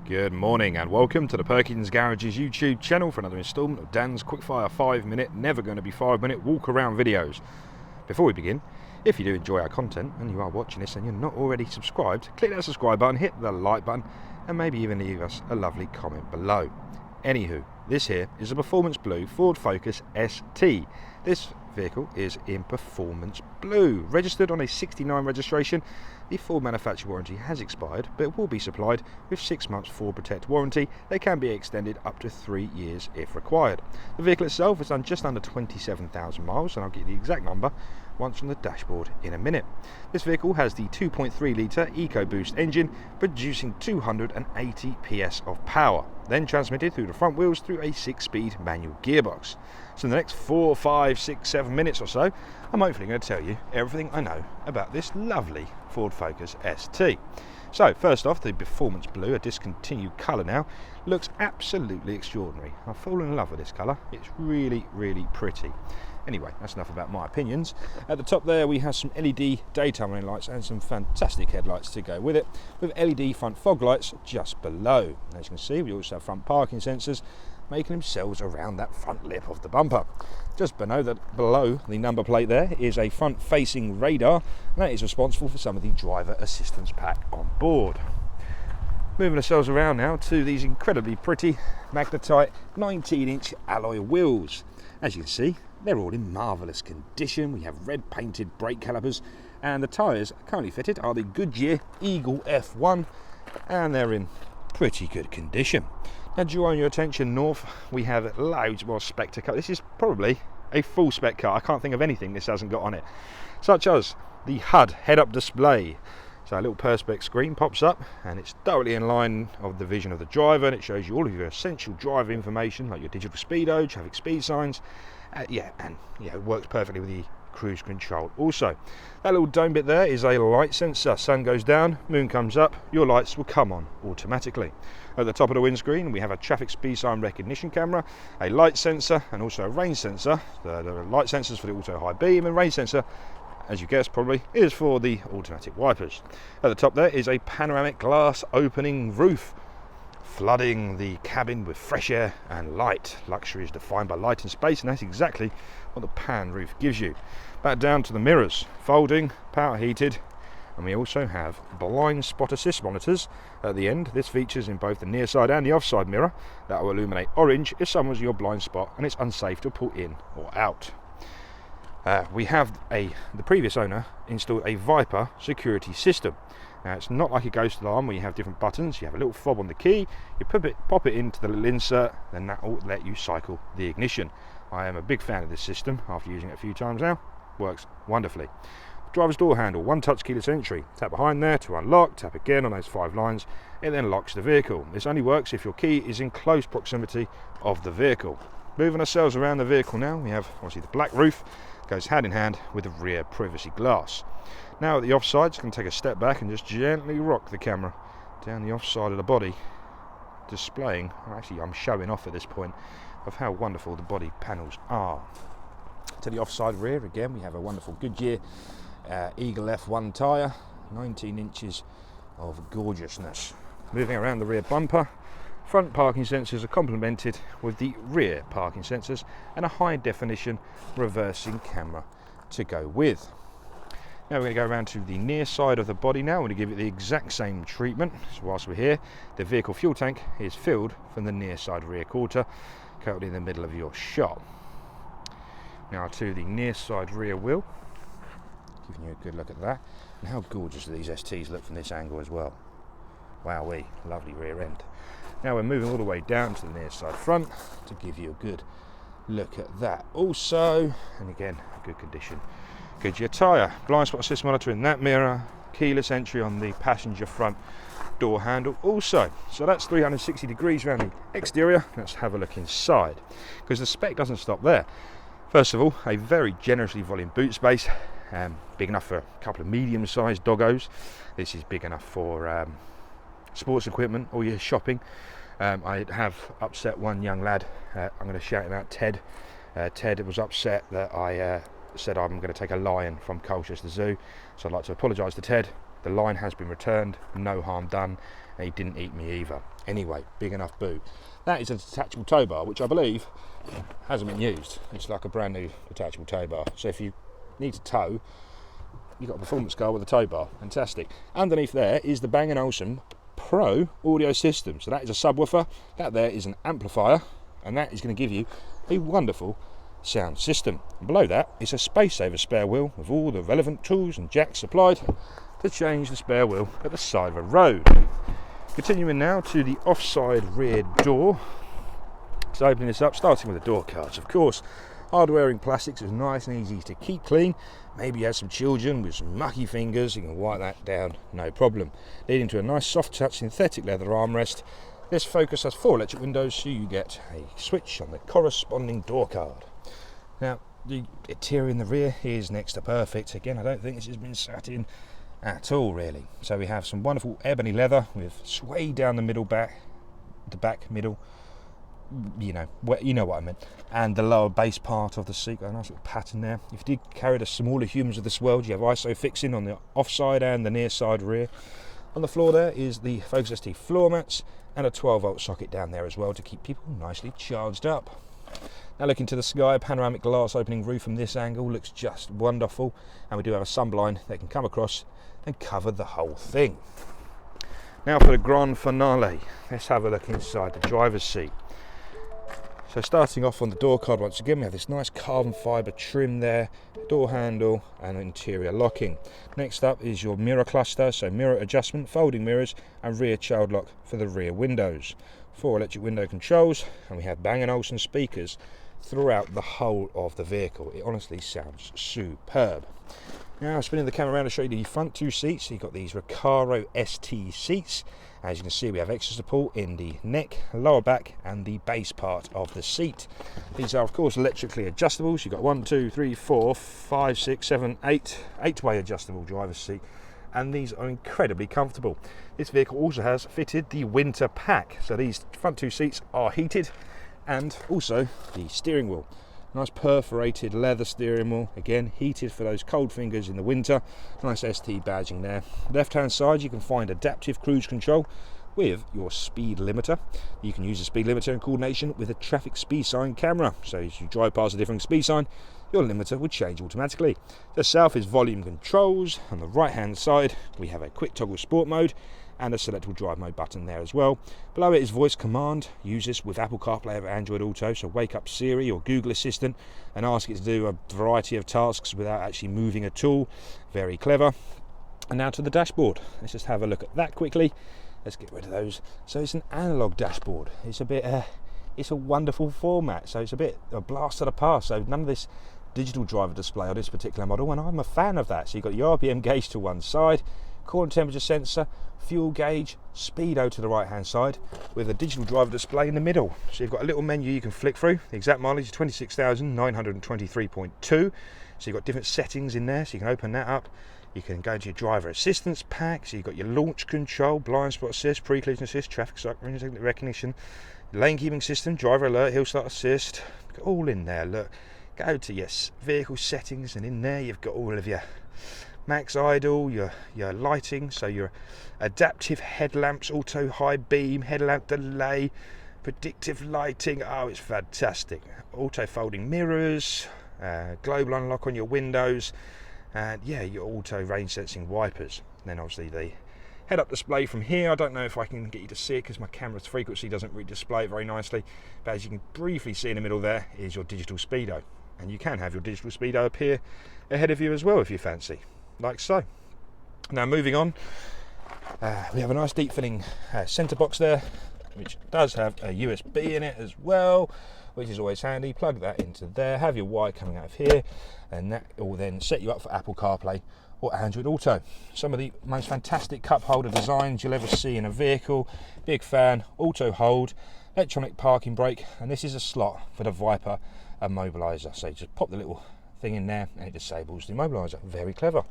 Good morning and welcome to the Perkins Garages YouTube channel for another instalment of Dan's quickfire 5-minute, never going to be 5-minute walk around videos. Before we begin, if you do enjoy our content and you are watching this and you're not already subscribed, click that subscribe button, hit the like button and maybe even leave us a lovely comment below. Anywho, this here is a Performance Blue Ford Focus ST. This vehicle is in Performance Blue, registered on a 69 registration. The Ford manufacturer warranty has expired, but it will be supplied with 6 months Ford Protect warranty. They can be extended up to 3 years if required. The vehicle itself has done just under 27,000 miles, and I'll get the exact number once on the dashboard in a minute. This vehicle has the 2.3 litre EcoBoost engine producing 280 PS of power, then transmitted through the front wheels through a 6-speed manual gearbox. So in the next 4, 5, 6, 7 minutes or so, I'm hopefully going to tell you everything I know about this lovely Ford Focus ST. So first off, the Performance Blue, a discontinued colour now, looks absolutely extraordinary. I've fallen in love with this colour. It's really, really pretty. Anyway, that's enough about my opinions. At the top there we have some LED daytime running lights and some fantastic headlights to go with it, with LED front fog lights just below. As you can see, we also have front parking sensors making themselves around that front lip of the bumper. Just below the number plate there is a front facing radar, and that is responsible for some of the driver assistance pack on board. Moving ourselves around now to these incredibly pretty magnetite 19-inch alloy wheels. As you can see, they're all in marvellous condition. We have red painted brake calipers, and the tyres currently fitted are the Goodyear Eagle F1, and they're in pretty good condition. Now, drawing your attention north, we have loads more spectre car. This is probably a full spec car. I can't think of anything this hasn't got on it, such as the HUD head-up display. So a little perspex screen pops up, and it's thoroughly in line of the vision of the driver, and it shows you all of your essential driver information, like your digital speedo, traffic speed signs. It works perfectly with the cruise control. Also, that little dome bit there is a light sensor. Sun goes down, moon comes up, your lights will come on automatically. At the top of the windscreen we have a traffic speed sign recognition camera, a light sensor, and also a rain sensor. The light sensors for the auto high beam, and rain sensor, as you guessed probably, is for the automatic wipers. At the top there is a panoramic glass opening roof, flooding the cabin with fresh air and light. Luxury is defined by light and space, and that's exactly what the pan roof gives you. Back down to the mirrors, folding, power heated, and we also have blind spot assist monitors at the end. This features in both the near side and the offside mirror that will illuminate orange if someone's your blind spot and it's unsafe to pull in or out. We have the previous owner installed a Viper security system. Now, it's not like a ghost alarm where you have different buttons. You have a little fob on the key, you pop it into the little insert, then that will let you cycle the ignition. I am a big fan of this system after using it a few times now. Works wonderfully. Driver's door handle, one touch keyless entry. Tap behind there to unlock, tap again on those 5 lines, it then locks the vehicle. This only works if your key is in close proximity of the vehicle. Moving ourselves around the vehicle now, we have obviously the black roof, goes hand in hand with the rear privacy glass. Now at the offside, you can take a step back and just gently rock the camera down the offside of the body, displaying, actually I'm showing off at this point, of how wonderful the body panels are. To the offside rear, again we have a wonderful Goodyear Eagle F1 tyre, 19 inches of gorgeousness. Moving around the rear bumper, front parking sensors are complemented with the rear parking sensors and a high definition reversing camera to go with. Now we're going to go around to the near side of the body now. We're going to give it the exact same treatment. So whilst we're here, the vehicle fuel tank is filled from the near side rear quarter, currently in the middle of your shot. Now to the near side rear wheel, giving you a good look at that, and how gorgeous do these STs look from this angle as well. Wowee, lovely rear end. Now we're moving all the way down to the near side front to give you a good look at that also, and again, good condition. Goodyear tyre, blind spot assist monitor in that mirror, keyless entry on the passenger front door handle also. So that's 360 degrees around the exterior. Let's have a look inside, because the spec doesn't stop there. First of all, a very generously volumed boot space, big enough for a couple of medium-sized doggos. This is big enough for sports equipment or your shopping. I have upset one young lad. I'm going to shout him out, Ted. Ted was upset that I said I'm going to take a lion from Colchester Zoo, so I'd like to apologise to Ted. The lion has been returned, no harm done, and he didn't eat me either. Anyway, big enough boot. That is a detachable tow bar, which I believe hasn't been used. It's like a brand new detachable tow bar. So if you need to tow, you've got a performance car with a tow bar. Fantastic. Underneath there is the Bang & Olufsen Pro audio system. So that is a subwoofer, that there is an amplifier, and that is going to give you a wonderful sound system. And below that is a space saver spare wheel with all the relevant tools and jacks supplied to change the spare wheel at the side of a road. Continuing now to the offside rear door. So opening this up, starting with the door cards, of course. Hard wearing plastics is nice and easy to keep clean. Maybe you have some children with some mucky fingers, you can wipe that down, no problem. Leading to a nice soft touch synthetic leather armrest. This Focus has 4 electric windows, so you get a switch on the corresponding door card. Now, the interior in the rear is next to perfect. Again, I don't think this has been sat in at all, really. So we have some wonderful ebony leather with sway down the middle back, the back middle, you know what I meant, and the lower base part of the seat. Got a nice little pattern there. If you did carry the smaller humans of this world, you have ISO fixing on the offside and the near side rear. On the floor there is the Focus ST floor mats and a 12-volt socket down there as well to keep people nicely charged up. Now looking to the sky, panoramic glass opening roof from this angle looks just wonderful, and we do have a sunblind that can come across and cover the whole thing. Now for the grand finale, let's have a look inside the driver's seat. So starting off on the door card, once again we have this nice carbon fibre trim there, door handle and interior locking. Next up is your mirror cluster, so mirror adjustment, folding mirrors and rear child lock for the rear windows. 4 electric window controls, and we have Bang & Olufsen speakers throughout the whole of the vehicle. It honestly sounds superb. Now spinning the camera around to show you the front 2 seats. You've got these Recaro ST seats. As you can see, we have extra support in the neck, lower back and the base part of the seat. These are of course electrically adjustable. So you've got 1, 2, 3, 4, 5, 6, 7, 8-way adjustable driver's seat, and these are incredibly comfortable. This vehicle also has fitted the winter pack, so these front 2 seats are heated, and also the steering wheel. Nice perforated leather steering wheel, again heated for those cold fingers in the winter. Nice ST badging there. Left hand side you can find adaptive cruise control with your speed limiter. You can use the speed limiter in coordination with a traffic speed sign camera, so as you drive past a different speed sign your limiter would change automatically. Just south is volume controls. On the right hand side we have a quick toggle sport mode and a selectable drive mode button there as well. Below it is voice command. Use this with Apple CarPlay or Android Auto, so wake up Siri or Google Assistant and ask it to do a variety of tasks without actually moving at all. Very clever. And now to the dashboard. Let's just have a look at that quickly. Let's get rid of those. So it's an analog dashboard. It's a bit it's a wonderful format, so it's a bit a blast of the past. So none of this digital driver display on this particular model, and I'm a fan of that. So you've got your RPM gauge to one side, core and temperature sensor, fuel gauge, speedo to the right hand side, with a digital driver display in the middle. So you've got a little menu you can flick through. The exact mileage is 26,923.2. So you've got different settings in there, so you can open that up. You can go to your driver assistance pack, so you've got your launch control, blind spot assist, pre-collision assist, traffic recognition, lane keeping system, driver alert, hill start assist, all in there. Look, go to your vehicle settings, and in there you've got all of your max idle, your lighting, so your adaptive headlamps, auto high beam, headlamp delay, predictive lighting. Oh, it's fantastic. Auto folding mirrors, global unlock on your windows, and yeah, your auto rain sensing wipers. And then obviously the head up display from here. I don't know if I can get you to see it because my camera's frequency doesn't really display it very nicely, but as you can briefly see in the middle there is your digital speedo, and you can have your digital speedo appear ahead of you as well if you fancy, like so. Now moving on, we have a nice deep filling centre box there, which does have a USB in it as well, which is always handy. Plug that into there, have your wire coming out of here, and that will then set you up for Apple CarPlay or Android Auto. Some of the most fantastic cup holder designs you'll ever see in a vehicle. Big fan. Auto hold, electronic parking brake, and this is a slot for the Viper immobiliser. So you just pop the little thing in there and it disables the immobiliser. Very clever.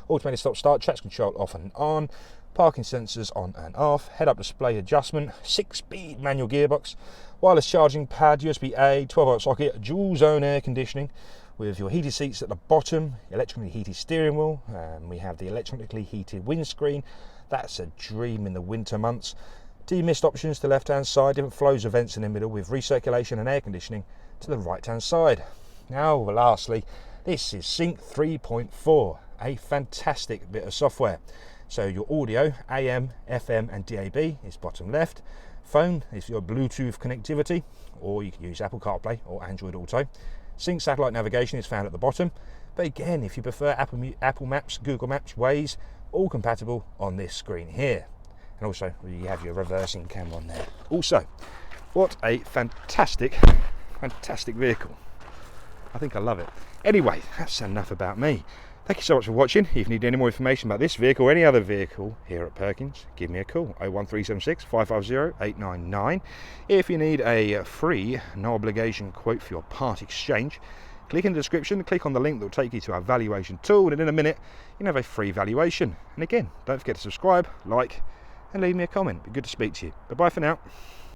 Automated stop start, traction control off and on, parking sensors on and off, head up display adjustment, 6-speed manual gearbox, wireless charging pad, USB-A, 12-volt socket, dual zone air conditioning with your heated seats at the bottom, electrically heated steering wheel, and we have the electronically heated windscreen, That's a dream in the winter months. Demist options to the left hand side, different flows of vents in the middle with recirculation and air conditioning to the right hand side. Now lastly, this is Sync 3.4, a fantastic bit of software. So your audio, AM, FM and DAB is bottom left. Phone is your Bluetooth connectivity, or you can use Apple CarPlay or Android Auto. Sync satellite navigation is found at the bottom, but again, if you prefer Apple Maps, Google Maps, Waze, all compatible on this screen here. And also you have your reversing camera on there. Also, what a fantastic vehicle. I think I love it. Anyway, that's enough about me. Thank you so much for watching. If you need any more information about this vehicle or any other vehicle here at Perkins, give me a call, 01376 550 899. If you need a free, no obligation quote for your part exchange, click in the description, click on the link that will take you to our valuation tool, and in a minute you can have a free valuation. And again, don't forget to subscribe, like and leave me a comment. It'd be good to speak to you. Bye bye for now.